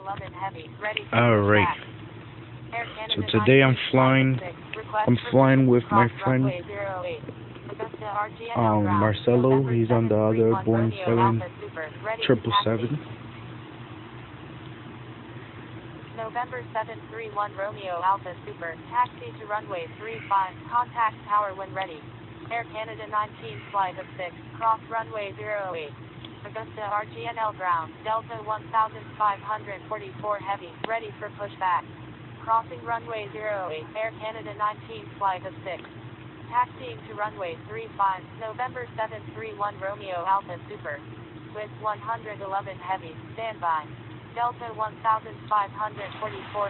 11 heavy, ready for Alright, pushback. Air so Canada today I'm 936, flying. request I'm flying with my cross friend runway 08. Augusta RGNL ground, Marcelo. November He's on the other 731 Boeing Romeo Alpha Super, ready to taxi. 777. November 731 Romeo Alpha Super, taxi to runway 35, contact tower when ready. Air Canada 19 flight of 6, cross runway 08. Augusta RGNL ground, Delta 1544 heavy, ready for pushback. Crossing runway 08, Air Canada 19 flight of 6. Taxiing to runway 35, November 731 Romeo Alpha Super. With 111 heavy, standby. Delta 1544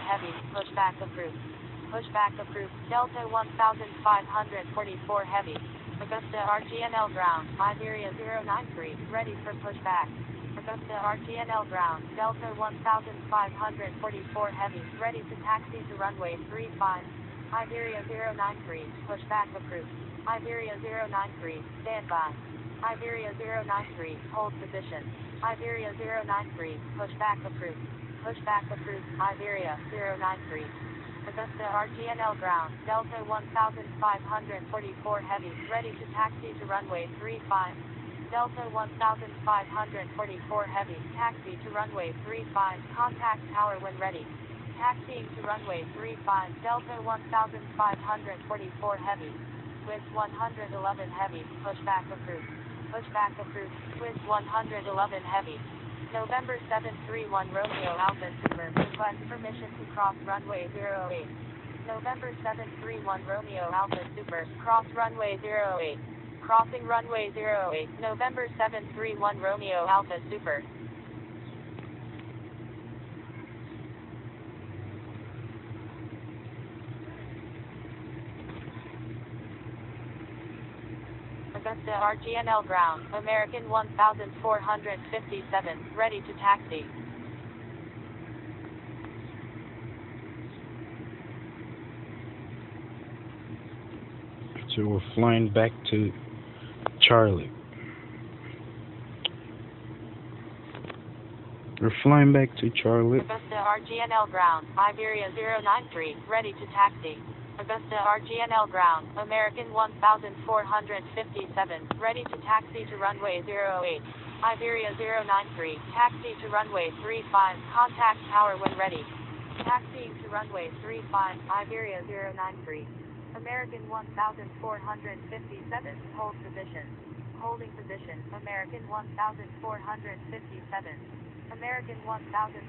heavy, pushback approved. Pushback approved, Delta 1544 heavy. Augusta RGNL ground, Iberia 093, ready for pushback. Augusta RGNL ground, Delta 1544 heavy, ready to taxi to runway 35. Iberia 093, pushback approved. Iberia 093, standby. Iberia 093, hold position. Iberia 093, pushback approved. Pushback approved, Iberia 093. Augusta RGNL ground, Delta 1544 heavy, ready to taxi to runway 35. Delta 1544 heavy, taxi to runway 35, contact tower when ready. Taxiing to runway 35, Delta 1544 heavy, with 111 heavy, pushback approved. Pushback approved, with 111 heavy. November 731 Romeo Alpha Super, request permission to cross runway 08. November 731 Romeo Alpha Super, cross runway 08. Crossing runway 08, November 731 Romeo Alpha Super. Augusta RGNL ground, American 1457, ready to taxi. So we're flying back to Charlie. We're flying back to Charlie. Augusta RGNL ground, Iberia 093, ready to taxi. Augusta RGNL ground, American 1457, ready to taxi to runway 08. Iberia 093, taxi to runway 35, contact tower when ready. Taxiing to runway 35, Iberia 093. American 1457, hold position. Holding position, American 1457. American 1457,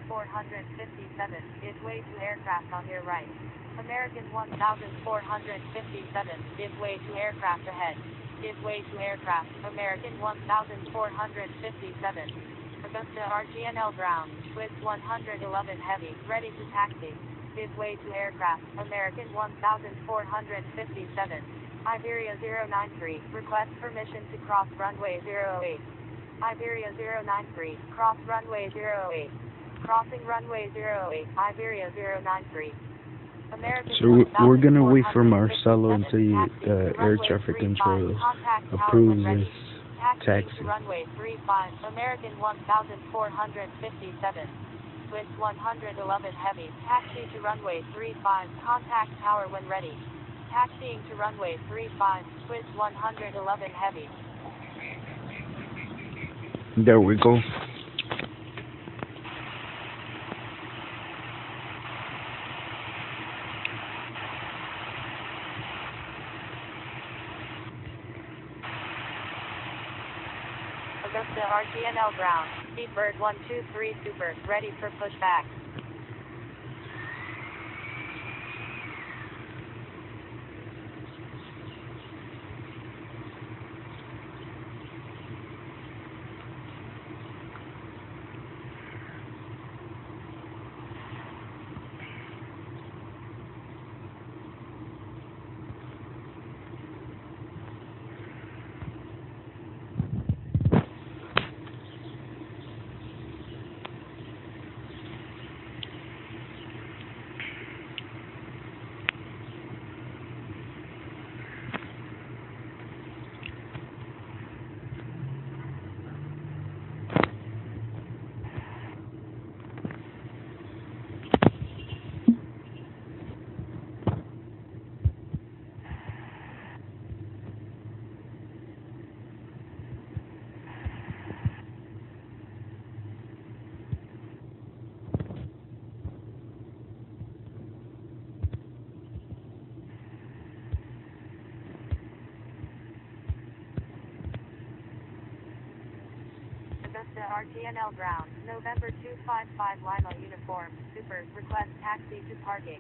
give way to aircraft on your right. American 1457, give way to aircraft ahead. Give way to aircraft, American 1457. Augusta RGNL ground, with 111 heavy, ready to taxi. Give way to aircraft, American 1457. Iberia 093, request permission to cross runway 08. Iberia 093, cross runway 08. Crossing runway 08, Iberia 093. American So we're gonna wait for Marcelo until air traffic control approves this taxi. Runway 35, American 1457. With 111 heavy, taxi to runway 35, contact tower when ready. Taxiing to runway 35, with 111 heavy. There we go. Augusta RGNL ground, Seabird 123 Super, ready for pushback. Augusta RTNL ground, November 255 Lima uniform, super, request taxi to parking.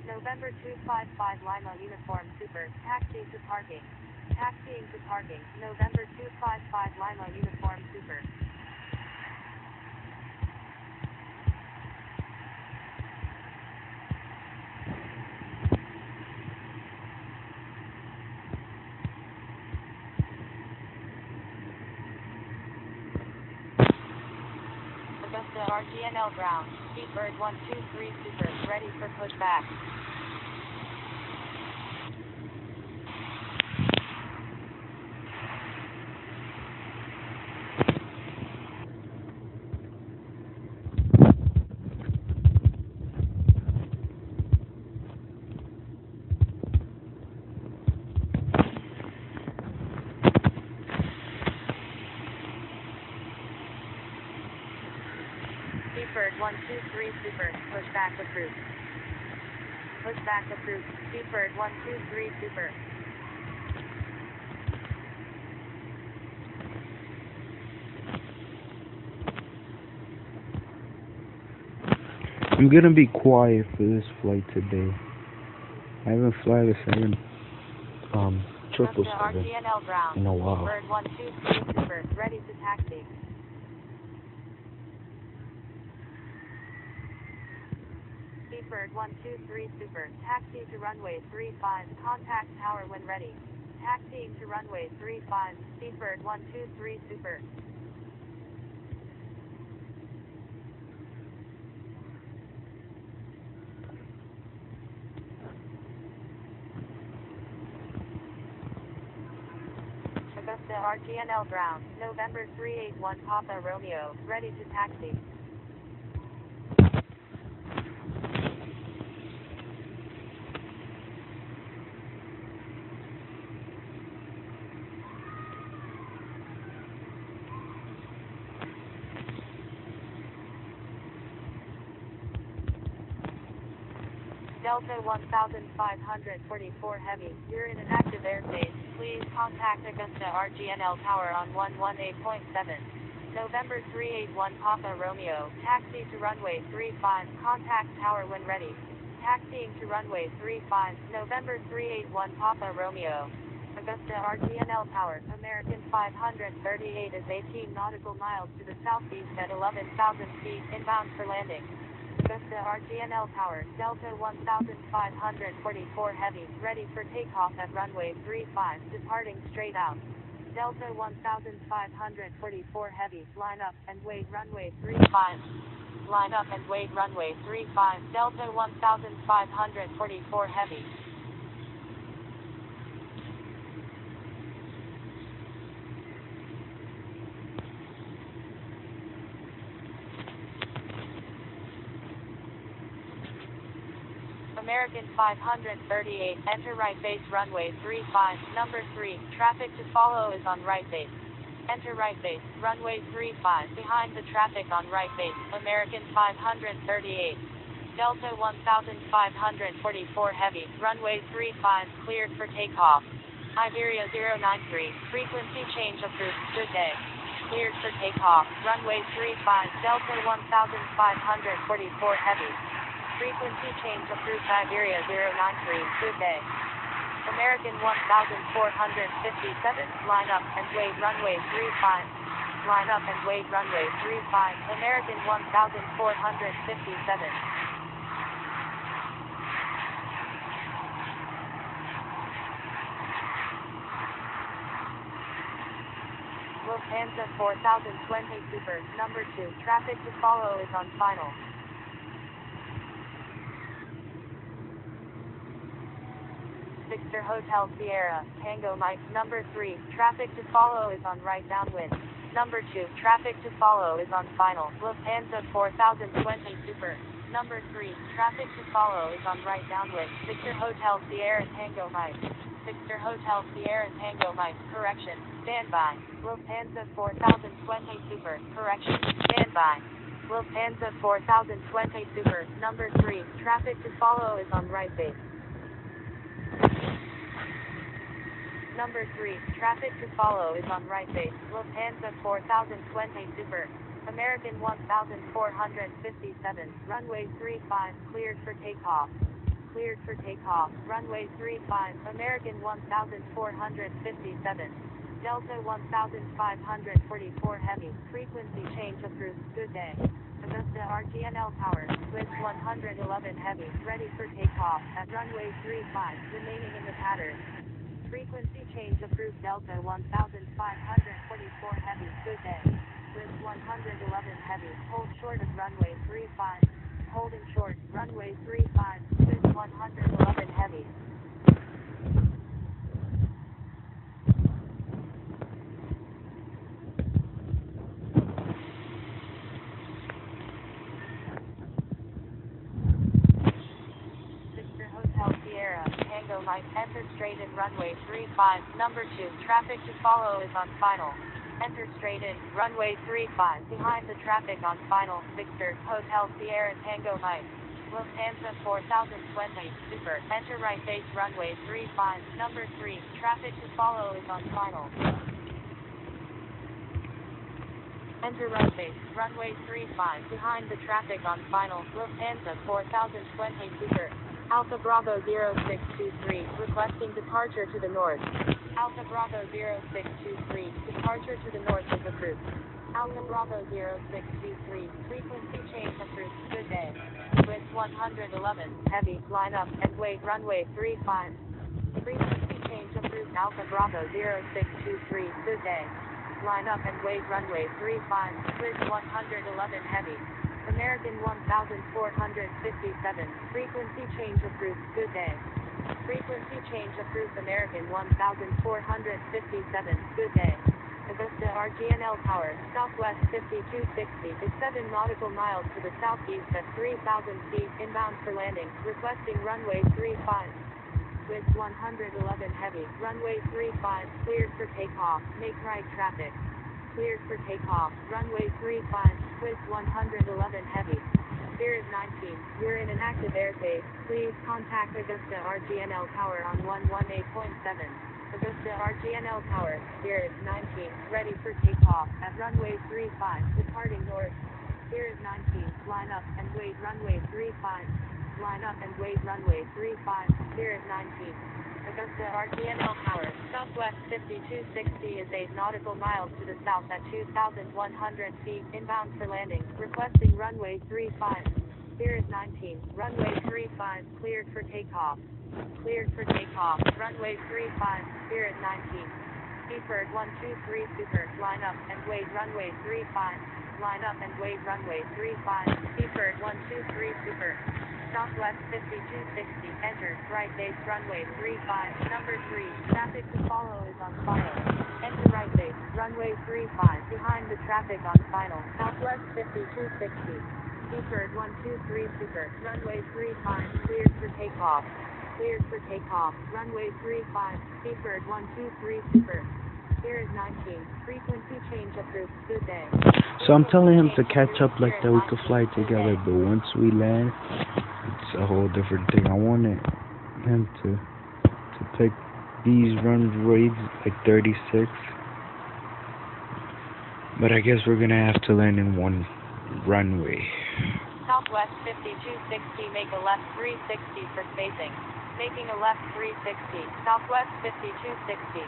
November 255 Lima uniform, super, taxi to parking. Taxiing to parking, November 255 Lima uniform, super. Augusta RTNL ground, Speedbird 123 super, ready for pushback. Speedbird 123 super, pushback approved. Pushback approved, Speedbird 123 super. I'm gonna be quiet for this flight today. I haven't flown a 777 RTNL ground, in a while. Speedbird 123 super, ready to taxi. Speedbird 123 super, taxi to runway 35, contact tower when ready. Taxiing to runway 35, Speedbird 123 super. Augusta RTNL ground, November 381 Papa Romeo, ready to taxi. Delta 1544 Heavy, you're in an active airspace. Please contact Augusta RGNL Tower on 118.7. November 381 Papa Romeo, taxi to runway 35, contact tower when ready. Taxiing to runway 35, November 381 Papa Romeo. Augusta RGNL Tower, American 538 is 18 nautical miles to the southeast at 11,000 feet, inbound for landing. Augusta RGNL Tower, Delta 1544 Heavy, ready for takeoff at runway 35, departing straight out. Delta 1544 Heavy, line up and wait runway 35. Line up and wait runway 35, Delta 1544 Heavy. American 538, enter right base runway 35, number 3, traffic to follow is on right base. Enter right base, runway 35, behind the traffic on right base, American 538. Delta 1544 Heavy, runway 35, cleared for takeoff. Iberia 093, frequency change approved, good day. Cleared for takeoff, runway 35, Delta 1544 Heavy. Frequency change approved, Iberia 093, good day. American 1457, line up and wait runway 35. Line up and wait runway 35, American 1457. Lufthansa 4020 Super, number 2, traffic to follow is on final. Victor Hotel Sierra, Tango Mike, number 3, traffic to follow is on right downwind. Number 2, traffic to follow is on final. Lufthansa 4020 Super, number 3, traffic to follow is on right downwind. Victor Hotel Sierra Tango Mike. Victor Hotel Sierra Tango Mike, correction, standby. Lufthansa 4020 Super, correction, standby. Lufthansa 4020 Super, number 3, traffic to follow is on right base. Number 3, traffic to follow is on right base. Lufthansa 4020 Super. American 1457. Runway 35, cleared for takeoff. Cleared for takeoff. Runway 35, American 1457. Delta 1544 Heavy. Frequency change approved. Good day. Augusta RGNL Tower. Swiss 111 Heavy. Ready for takeoff at runway 35. Remaining in the pattern. Frequency change approved. Delta 1544 Heavy. Good day. Swiss 111 Heavy. Hold short of runway 35. Holding short. Runway 35. Swiss 111 Heavy. Hotel Sierra, Tango Mike, enter straight in runway 35, number 2, traffic to follow is on final. Enter straight in, runway 35, behind the traffic on final, Victor, Hotel Sierra, Tango Mike. Lufthansa 4020, Super, enter right base runway 35, number 3, traffic to follow is on final. Enter right base, runway 35, behind the traffic on final, Lufthansa 4020, Super. Alpha Bravo 0623, requesting departure to the north. Alpha Bravo 0623, departure to the north is approved. Alpha Bravo 0623, frequency change approved. Good day. Swiss 111, heavy, line up and wait runway 35. Frequency change approved. Alpha Bravo 0623, good day. Line up and wait runway 35, Swiss 111 heavy. American 1457, frequency change approved, good day. Frequency change approved. American 1457, good day. Augusta RGNL Tower, southwest 5260 is 7 nautical miles to the southeast at 3,000 feet, inbound for landing, requesting runway 35. Swiss 111 heavy, runway 35, cleared for takeoff, make right traffic. Cleared for takeoff, runway 35, Swiss 111 heavy. Spirit 19, you're in an active airspace. Please contact Augusta RGNL Tower on 118.7. Augusta RGNL Tower, Spirit 19, ready for takeoff at runway 35, departing north. Spirit 19, line up and wait runway 35. Line up and wait runway 35, Spirit 19. Augusta RGNL Tower, southwest 5260 is 8 nautical miles to the south at 2,100 feet, inbound for landing, requesting runway 35. Spirit 19, runway 35, cleared for takeoff. Cleared for takeoff, runway 35, Spirit 19. Seaford 123 Super, line up and wait runway 35. Line up and wait runway 35, Seaford 123 Super. Southwest 5260, enter, right base runway 35, number 3, traffic to follow is on final. Enter right base, runway 35, behind the traffic on final, Southwest 5260. Seaford 123 Super, runway 35, cleared for takeoff. Cleared for takeoff, runway 35, Seaford 123 Super. Spirit 19, frequency change approved, good day. So I'm telling him to catch up like that we could fly together, but once we land, it's a whole different thing. I wanted him to pick these runways like 36, but I guess we're gonna have to land in one runway. Southwest 5260, make a left 360 for spacing. Making a left 360, Southwest 5260.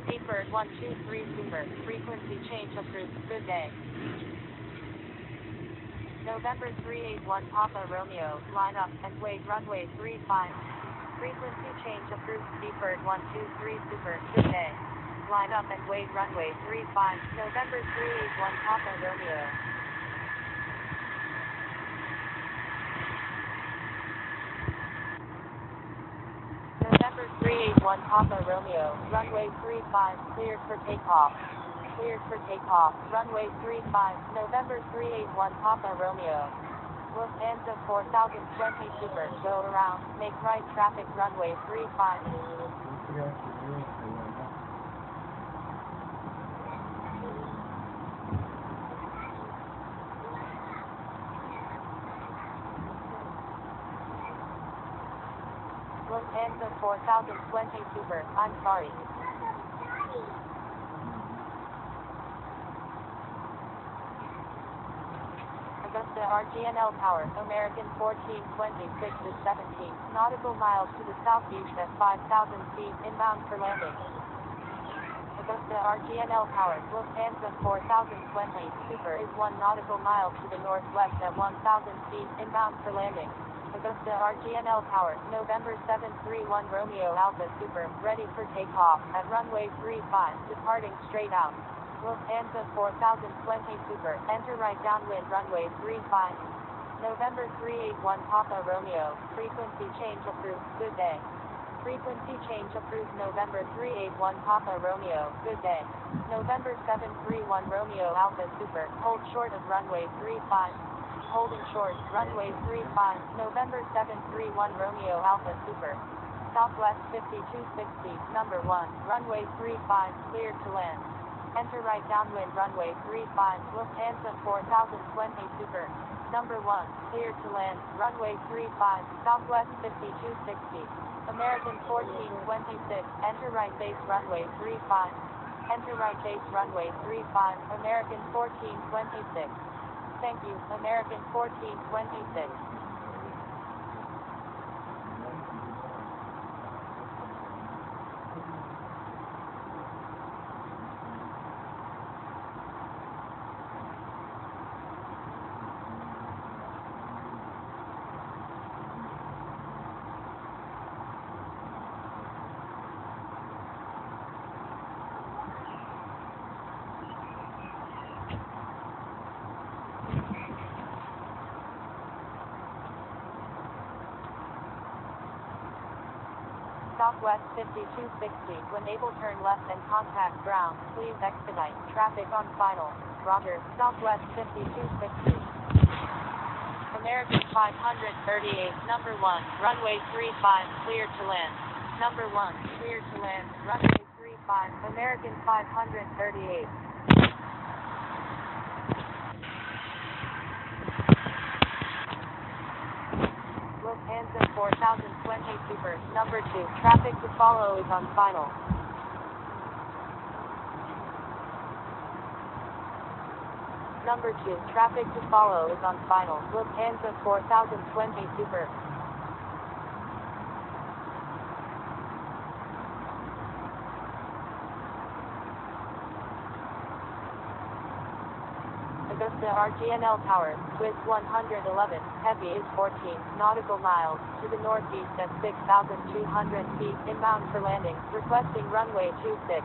Seaford 123 Super, frequency change approved, good day. November 381 Papa Romeo, line up and wait runway 35. Frequency change approved. Seaford 123 Super, good day. Line up and wait runway 35, November 381 Papa Romeo. November 381 Papa Romeo, runway 35, cleared for takeoff. Cleared for takeoff, runway 35, November 381 Papa Romeo. Lufthansa 4020 Super, go around, make right traffic runway 35. Lufthansa 4020 Super, I'm sorry. Augusta RGNL Tower, American 1426 is 17 nautical miles to the southeast at 5,000 feet, inbound for landing. Augusta RGNL Tower, Lufthansa 4020 Super is 1 nautical mile to the northwest at 1,000 feet, inbound for landing. Augusta RGNL Tower, November 731 Romeo Alpha Super, ready for takeoff at runway 35, departing straight out. Lufthansa 4020 Super, enter right downwind runway 35. November 381 Papa Romeo, frequency change approved, good day. Frequency change approved November 381 Papa Romeo, good day. November 731 Romeo Alpha Super, hold short of runway 35. Holding short, runway 35, November 731 Romeo Alpha Super. Southwest 5260, number 1, runway 35, cleared to land. Enter right downwind runway 35, Lufthansa 4020 Super. Number 1, cleared to land, runway 35, Southwest 5260. American 1426, enter right base runway 35. Enter right base runway 35, American 1426. Thank you, American 1426. Southwest 5260, when able turn left and contact ground, please expedite, traffic on final. Roger, Southwest 5260. American 538, number 1, runway 35, cleared to land. Number 1, cleared to land, runway 35, American 538. Lufthansa 4020 Super, number 2, traffic to follow is on final. Number 2, traffic to follow is on final. Lufthansa 4020 Super. Augusta RGNL Tower, Swiss 111, heavy is 14 nautical miles, to the northeast at 6,200 feet, inbound for landing, requesting runway 26.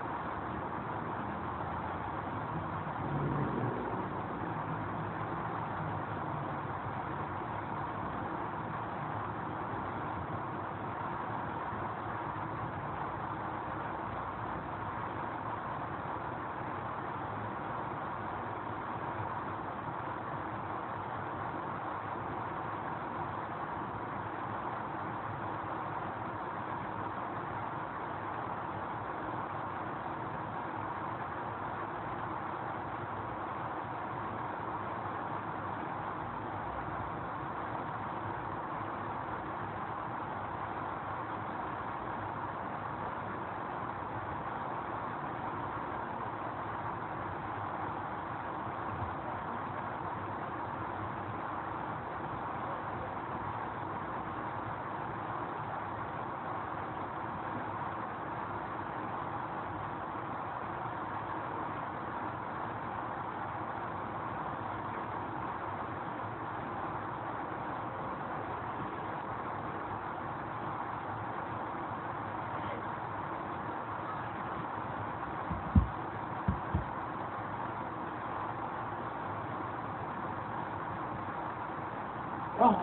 Oh!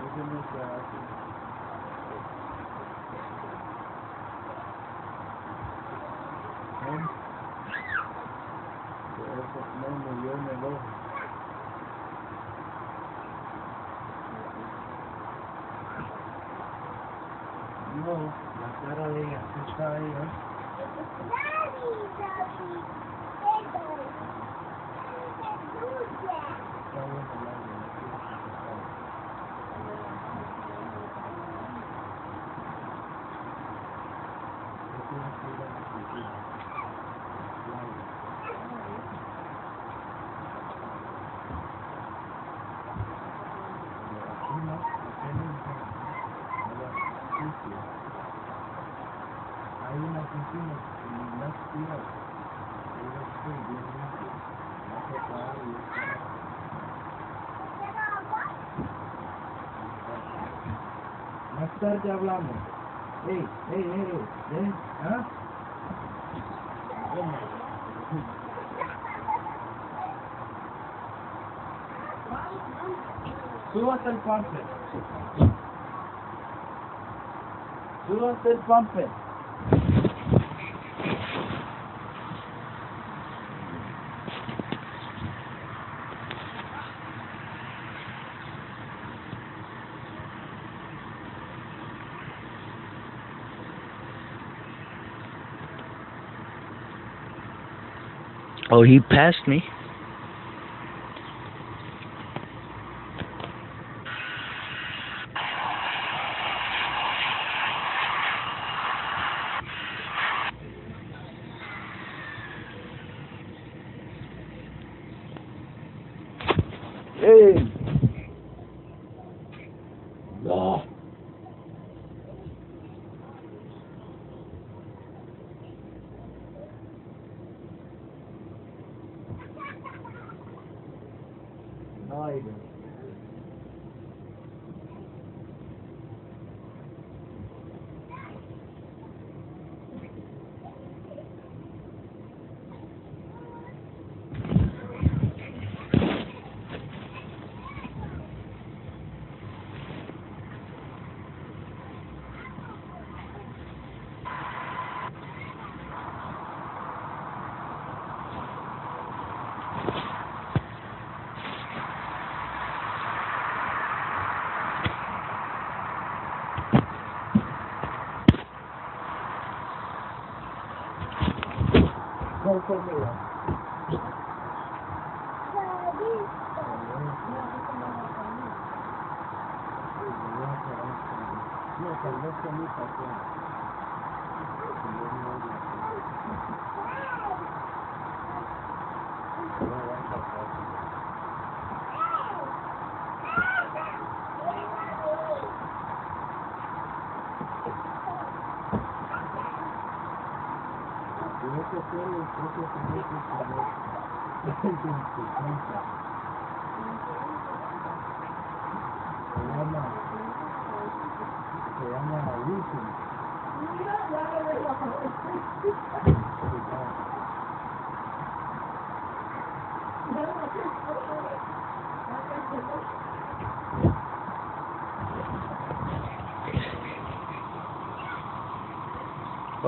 Look at this guy. No murió en el ojo. No, la cara de ella está ahí, ¿eh? Está bueno, Más tarde hablamos. Hey, ven, ¿ah? Súbase el pamper. Súbase el pamper. Oh, he passed me. Hey. No. No, I don't. No, for me.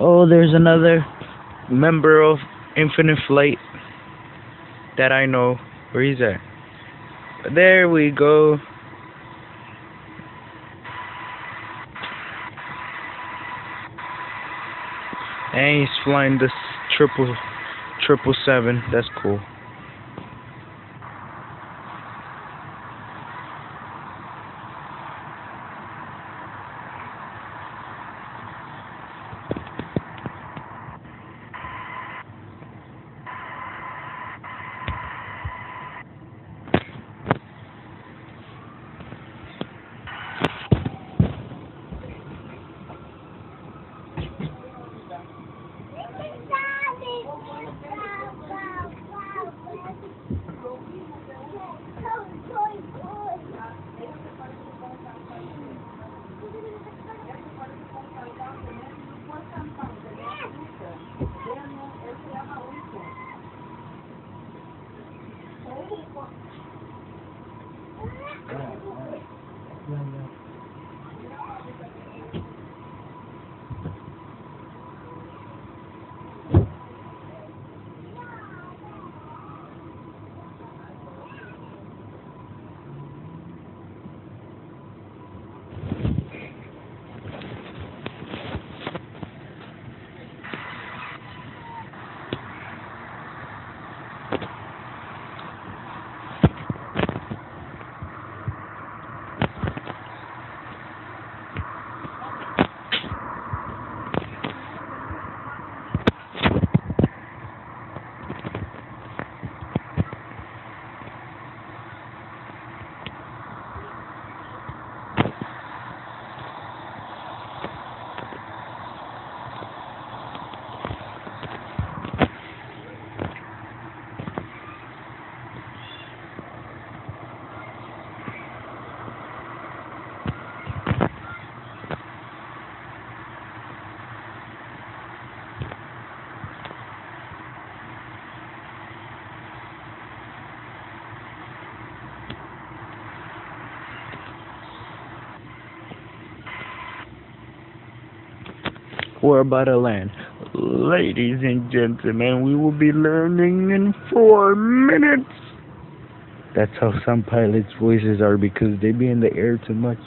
Oh, there's another member of Infinite Flight that I know. Where he's at? There we go. And he's flying this 777. That's cool. We're about to land. Ladies and gentlemen, we will be landing in 4 minutes. That's how some pilots' voices are because they be in the air too much.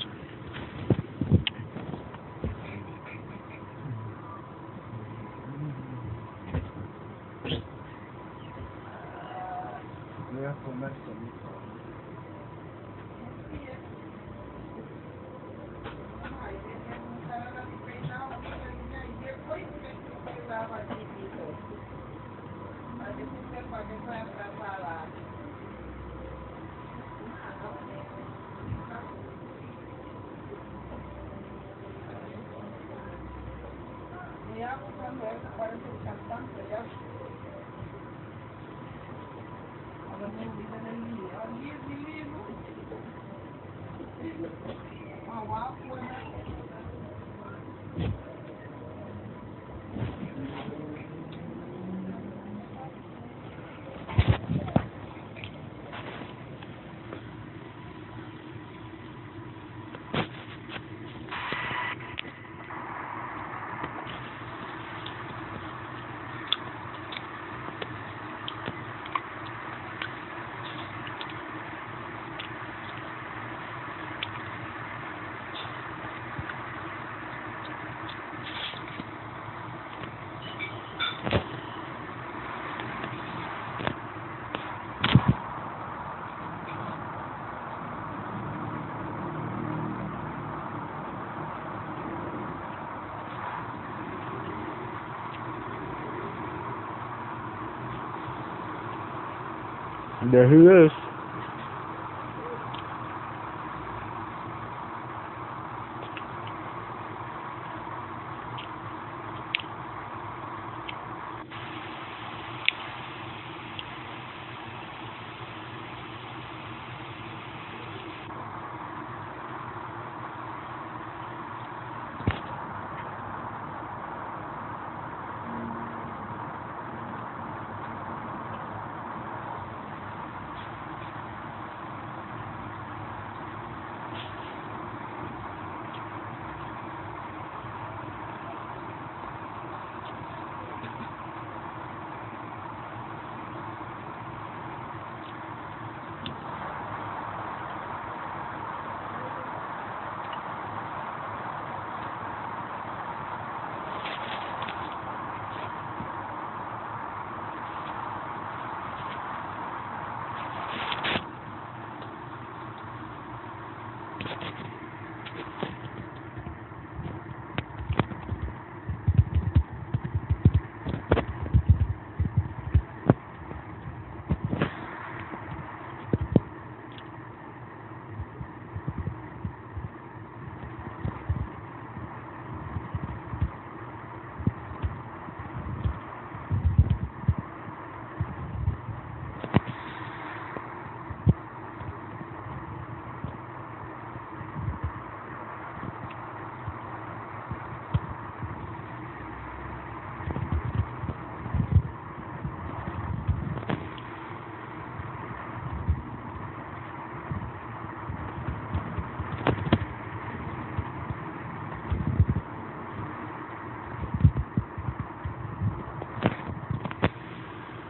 There he is.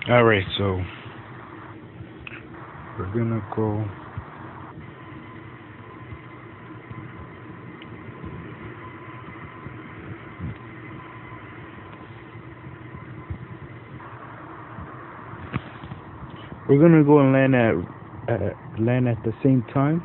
Alright, so we're gonna go. We're gonna go and land at the same time.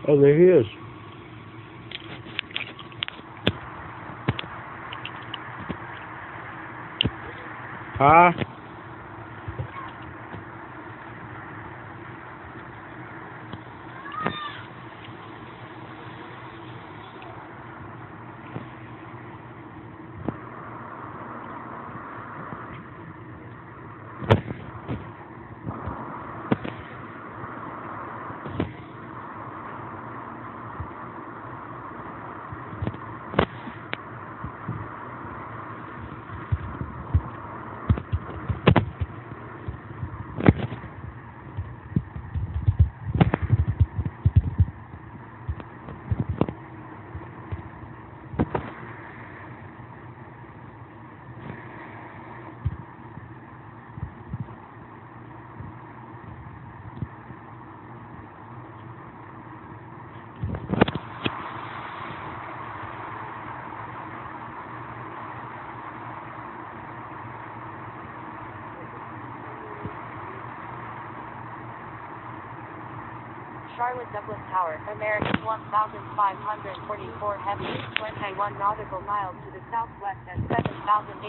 Oh, there he is. Huh? Charlotte Douglas Tower, American 1,544 heavy, 21 nautical miles to the southwest at 7,800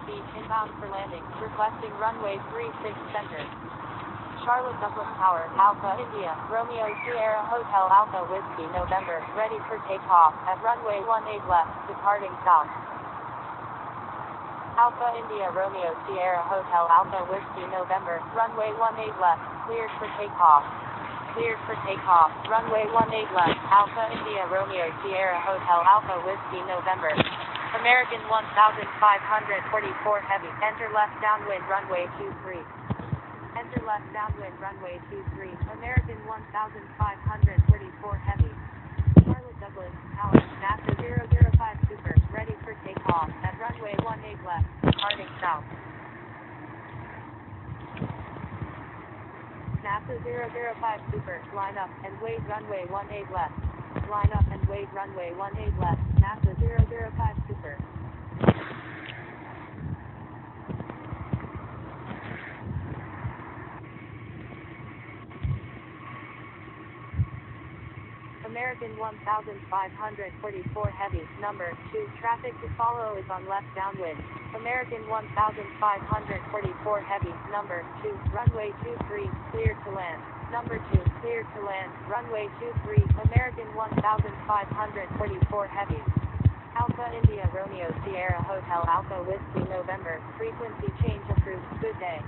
feet inbound for landing, requesting runway 36 center. Charlotte Douglas Tower, Alpha India, Romeo Sierra Hotel Alpha Whiskey November, ready for takeoff at runway 18 left, departing south. Alpha India Romeo Sierra Hotel Alpha Whiskey November, runway 18 left, cleared for takeoff. Cleared for takeoff, runway 18 left, Alpha India Romeo Sierra Hotel Alpha Whiskey November. American 1,544 heavy, enter left downwind runway 23. Enter left downwind runway 23, American 1,544 heavy. Charlotte Douglas Tower, NASA 005 Super, ready for takeoff, at runway 18 left, departing south. NASA 005 Super, line up and wait runway 18 left. Line up and wait runway 18 left, NASA 005 Super. American 1,544 heavy, number 2, traffic to follow is on left downwind. American 1,544 heavy, number 2, runway 23, cleared to land. Number 2, cleared to land, runway 23, American 1,544 heavy. Alpha India Romeo Sierra Hotel Alpha Whiskey November, frequency change approved, good day.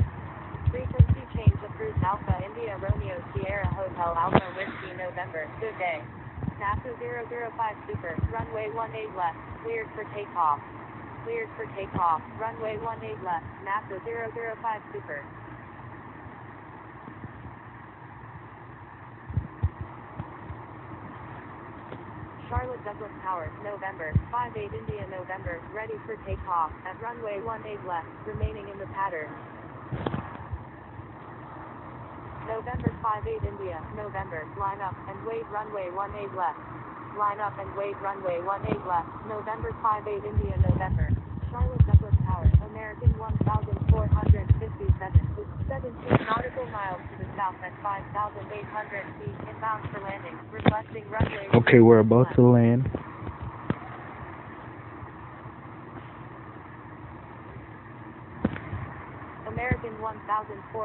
Frequency change approved, Alpha India Romeo Sierra Hotel Alpha Whiskey November, good day. NASA 005 Super, runway 18 left, cleared for takeoff. Cleared for takeoff, runway 18 left, NASA 005 Super. Charlotte Douglas Tower, November, 58 India November, ready for takeoff, at runway 18 left, remaining in the pattern. November 58 India, November, line up and wait runway 18 left. Line up and wait runway 18 left, November 58 India November. Charlotte Douglas Tower, American 1,457, 17 nautical miles to the south at 5,800 feet, inbound for landing, requesting runway. Okay, we're about to land. American 1,457,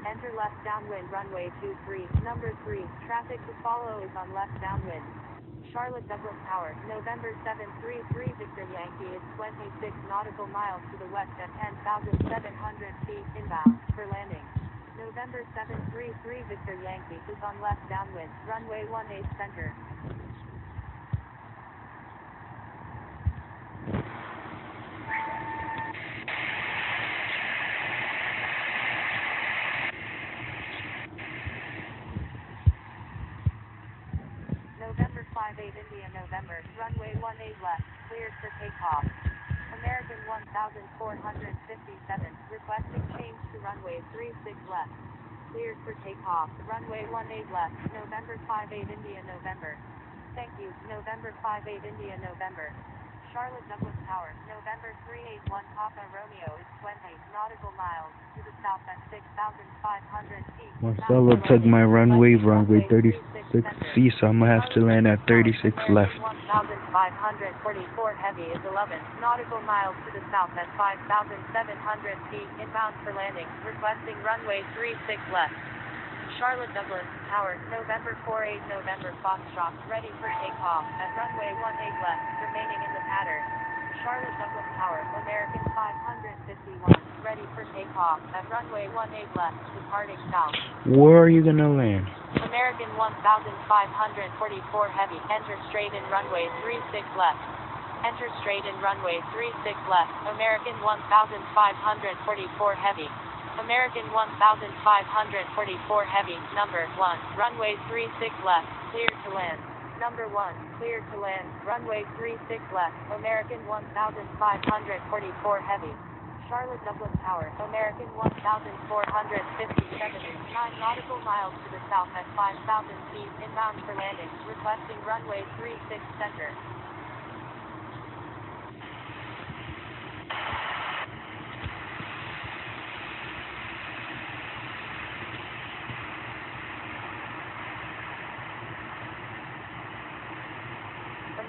enter left downwind runway 23, number 3, traffic to follow is on left downwind. Charlotte Douglas Tower, November 733 Victor Yankee is 26 nautical miles to the west at 10,700 feet inbound, for landing. November 733 Victor Yankee is on left downwind, runway 18 center. November 58 India November, runway 18 left, cleared for takeoff. American 1,457, requesting change to runway 36 left. Cleared for takeoff, runway 18 left, November 58 India November. Thank you, November 58 India November. Charlotte Douglas Tower, November 381 Papa Romeo is 20 nautical miles to the south at 6,500 feet. Marcelo took my runway 36 feet, so I'm gonna have to land at 36 left. 1,544 heavy is 11 nautical miles to the south at 5,700 feet inbound for landing, requesting runway 36 left. Charlotte Douglas Tower, November 48 November Foxtrot, ready for takeoff at runway 18 left, remaining in the pattern. Charlotte Douglas Tower, American 551, ready for takeoff at runway 18 left, departing south. Where are you gonna land? American 1,544 heavy, enter straight in runway 36 left. Enter straight in runway 36 left, American 1,544 heavy. American 1,544 heavy, number 1, runway 36 left, clear to land. Number 1, clear to land, runway 36 left, American 1,544 heavy. Charlotte Douglas Tower, American 1,457 is 9 nautical miles to the south at 5,000 feet, inbound for landing, requesting runway 36 center.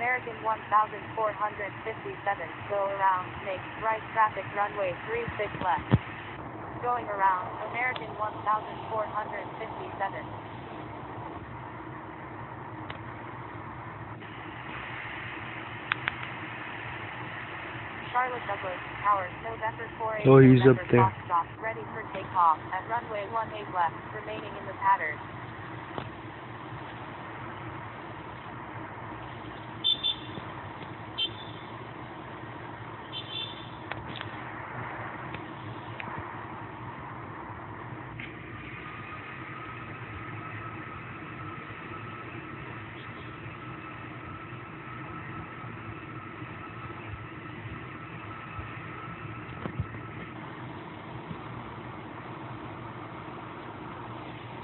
American 1,457, go around, make right traffic runway 36 left. Going around, American 1,457. Charlotte Douglas Tower, November 48 Oh, he's November up there. Foxtrot, ready for takeoff at runway 18 left, remaining in the pattern.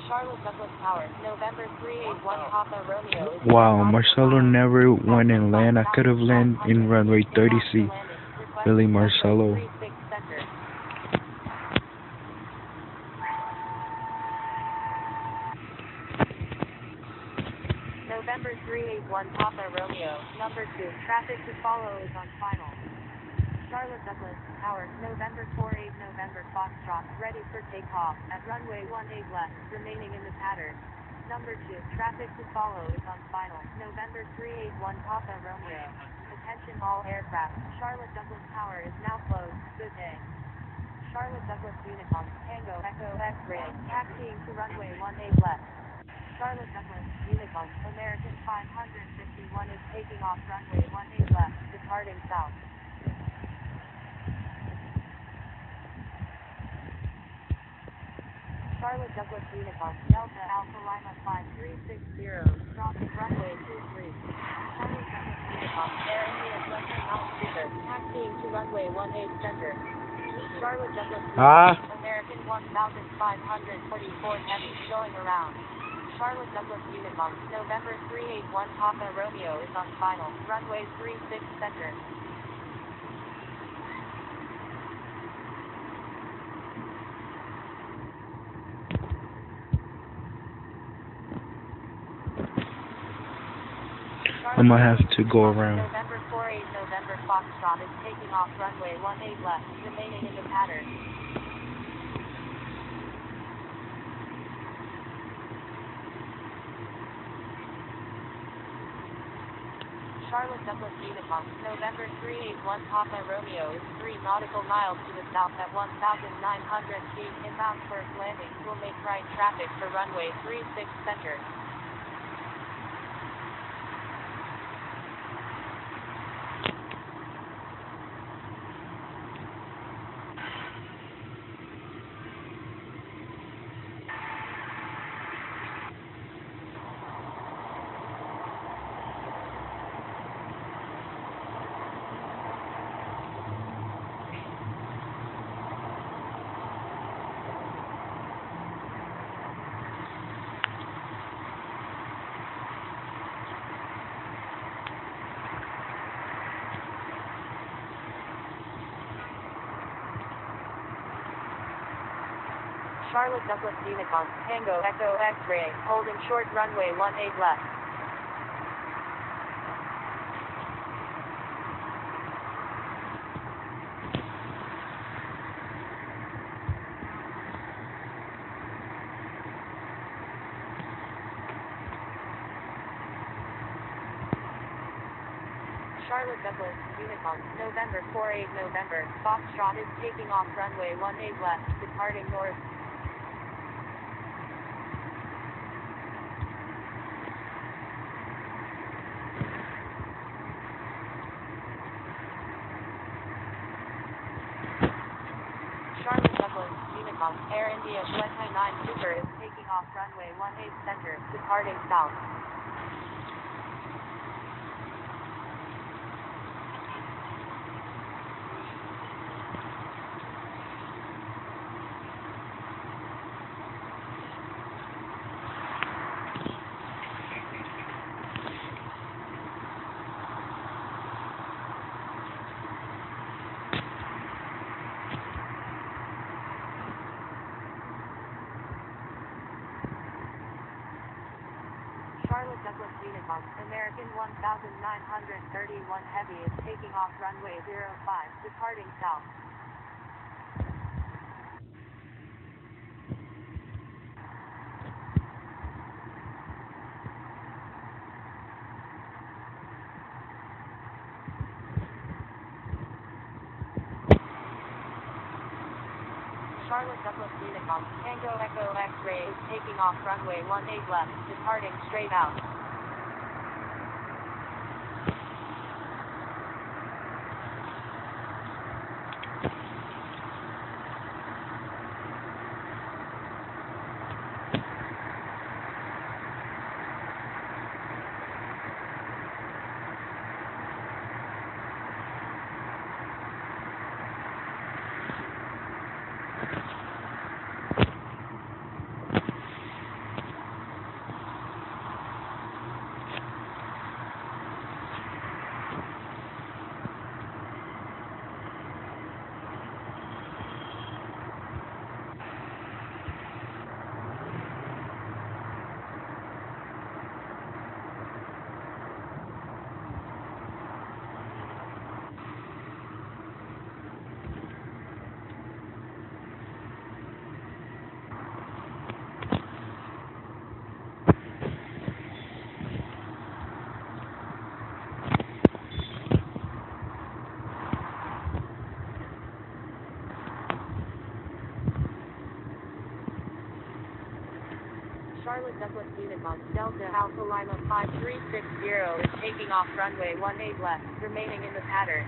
Charlotte Douglas Tower, November 381 Papa Romeo. Wow, Marcelo never went and land. I could have landed in runway 30C. Really, Marcelo. November 381 Papa Romeo, number 2, traffic to follow is on final. Charlotte Douglas Tower, November 48 November Foxtrot, ready for takeoff at runway 18 left, remaining in the pattern. Number 2, traffic to follow is on final. November 381 Papa Romeo. Attention all aircraft, Charlotte Douglas Tower is now closed. Good day. Charlotte Douglas Unicorn, Tango Echo X-ray, taxiing to runway 18 left. Charlotte Douglas Unicorn, American 551 is taking off runway 18 left, departing south. Charlotte Douglas Unicorn, Delta Alpha Lima 5360, crossing runway 23. Charlotte Douglas Unicorn, Air India Western Altitude, taxiing to runway 18 center. Charlotte Douglas Unicorn, American 1,544 heavy, going around. Charlotte Douglas Unicorn, November 381 Papa Romeo is on final, runway 36 center. I'm gonna have to go around. November 48 November Foxtrot is taking off runway 18 left, remaining in the pattern. Charlotte Douglas Unicorn, November 381 Papa Romeo is 3 nautical miles to the south at 1,900 feet, inbound first landing, will make right traffic for runway 36 center. Charlotte Douglas Unicorn, Tango Echo X-ray, holding short runway 18 left. Charlotte Douglas, Unicorn, November 48 November, Foxtrot is taking off runway 18 left, departing north. Charlotte Douglas, Unicorn, Air India Flight 9 Super is taking off runway 18 center, departing south. Charlotte Douglas Unicorn, American 1931 Heavy is taking off runway 05, departing south. Charlotte Douglas Unicorn, Tango Echo X-ray is taking off runway 18 left, departing straight out. Charlotte Douglas Unicorn, Delta Alpha Lima 5360 is taking off runway 18 left, remaining in the pattern.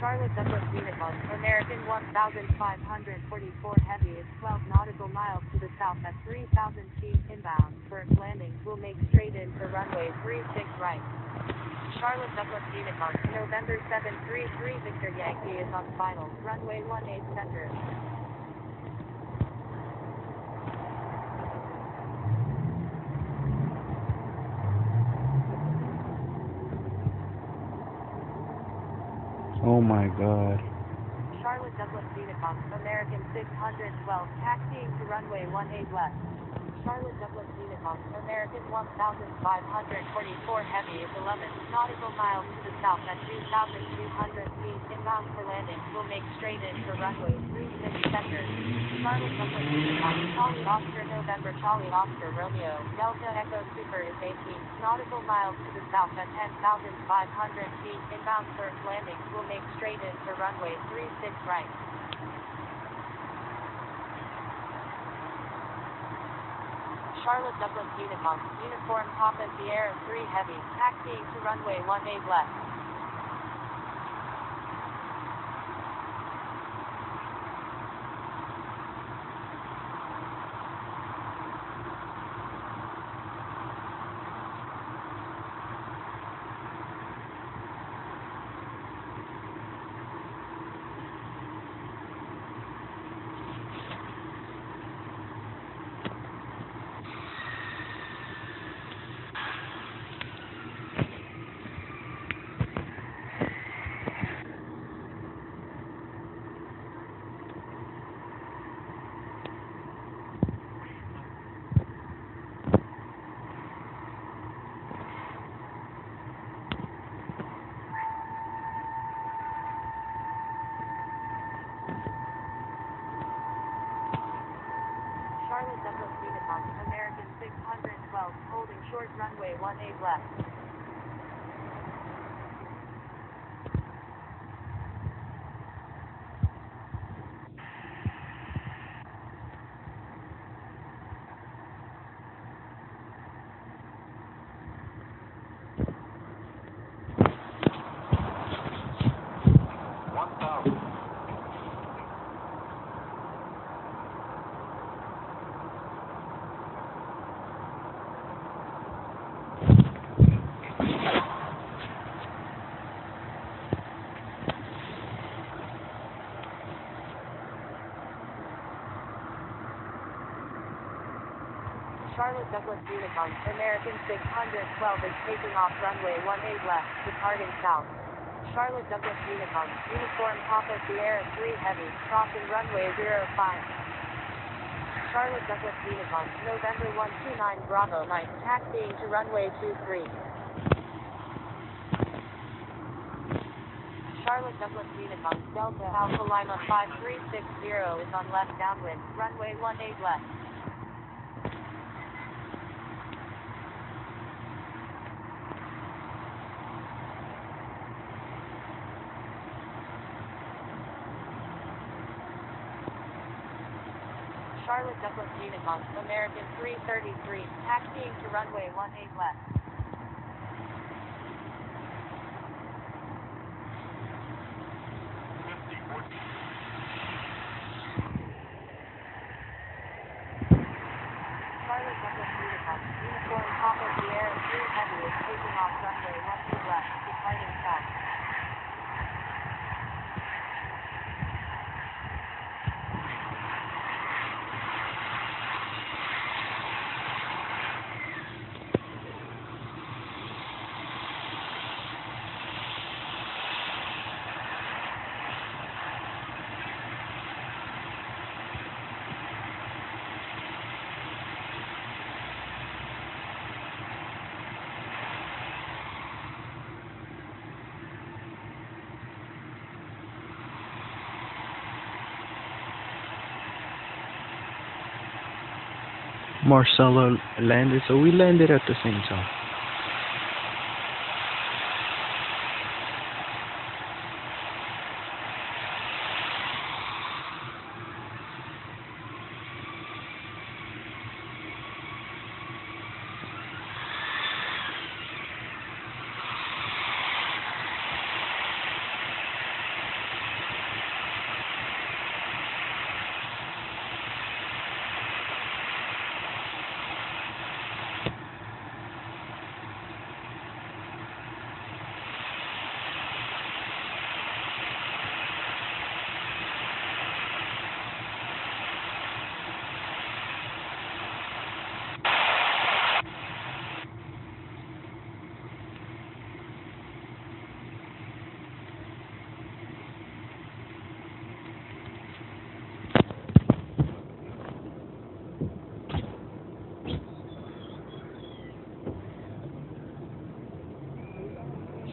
Charlotte Douglas Unicorn, American 1544 Heavy is 12 nautical miles to the south at 3,000 feet inbound. First landing will make straight in for runway 36 right. Charlotte Douglas Unicorn, November 733 Victor Yankee is on final, runway 18 center. Oh my god. Charlotte Douglas Unicorn, American 612, taxiing to runway 18 left. Charlotte Douglas Unicorn, American 1544 Heavy is 11 nautical miles to the south at 2,200 feet inbound for landing. Will make straight in for runway 36 center. Charlotte Douglas Unicorn, Charlie Oscar November Charlie Oscar Romeo, Delta Echo Super is 18 nautical miles to the south at 10,500 feet inbound first landing. Will make straight in for runway 36 right. Charlotte Douglas Unicorn, Uniform Papa Sierra 3 Heavy, taxiing to runway 18 left. 12, holding short runway 18 left. Charlotte Douglas Unicon, American 612 is taking off runway 18 left, departing south. Charlotte Douglas Unicon, Uniform Papa Sierra 3 Heavy, crossing runway 05. Charlotte Douglas Unicon, November 129 Bravo Mike, taxiing to runway 23. Charlotte Douglas Unicon, Delta Alpha Lima 5360 is on left downwind, runway 18 left. Charlotte Douglas Unicon, American 333, taxiing to runway 18 left. Charlotte Douglas Unicon, Uniform Papa Sierra 3 Heavy is taking off runway 18 left, departing south. Marcella landed, so we landed at the same time.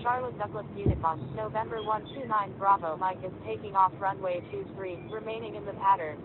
Charlotte Douglas Unicon, November 129 Bravo Mike is taking off runway 23, remaining in the pattern.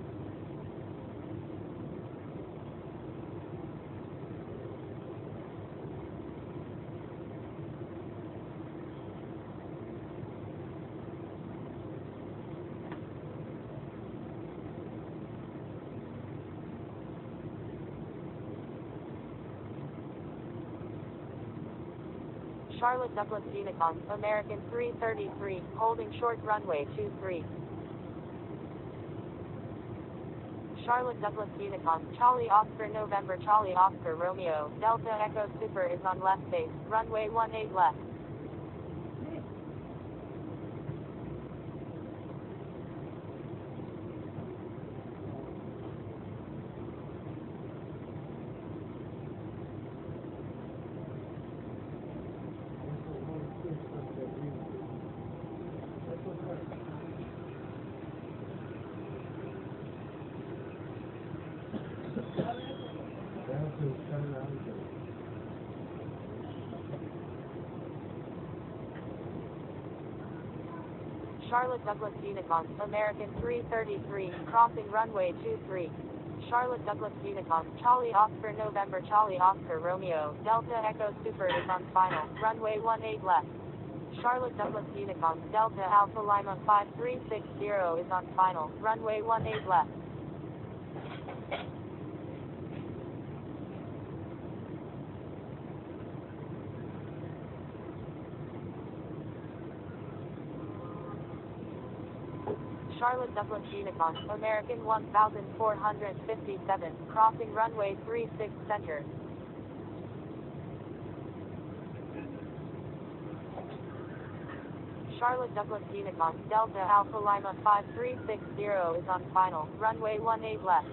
Charlotte Douglas Unicon, American 333, holding short runway 23. Charlotte Douglas Unicon, Charlie Oscar November Charlie Oscar Romeo, Delta Echo Super is on left base, runway 18 left. Charlotte Douglas Unicon, American 333, crossing runway 23. Charlotte Douglas Unicom, Charlie Oscar November Charlie Oscar Romeo, Delta Echo Super is on final, runway 18 left. Charlotte Douglas Unicom, Delta Alpha Lima 5360 is on final, runway 18 left. Charlotte Douglas Unicom, American 1457, crossing runway 36 center. Charlotte Douglas Unicom, Delta Alpha Lima 5360 is on final, runway 18 left.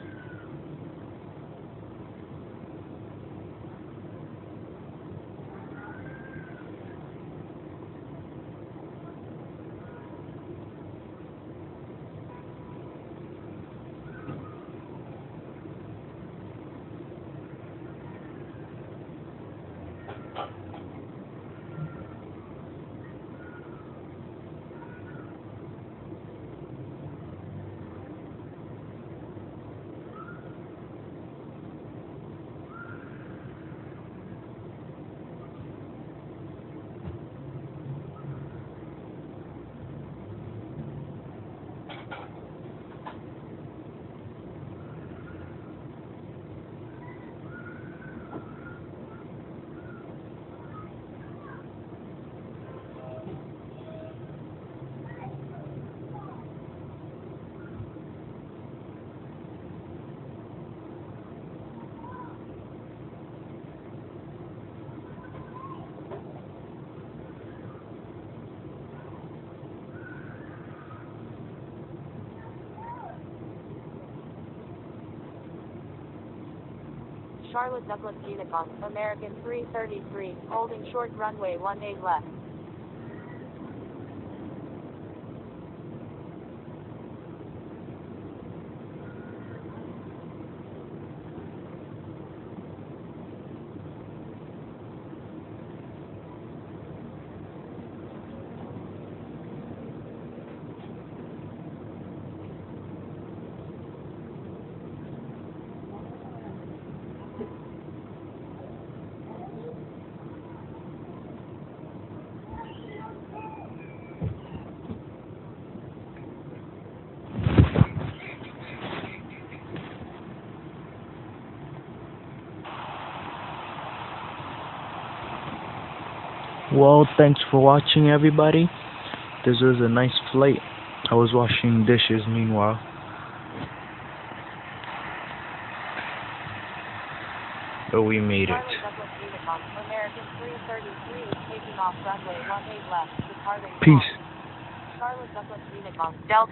Charlotte Douglas Unicom, American 333, holding short runway 18 left. Well, thanks for watching, everybody. This was a nice flight. I was washing dishes meanwhile. But we made it. Charlotte Douglas Unicom, American 333 is taking off runway 18 left, departing. Peace. Charlotte Douglas Unicom, Delta.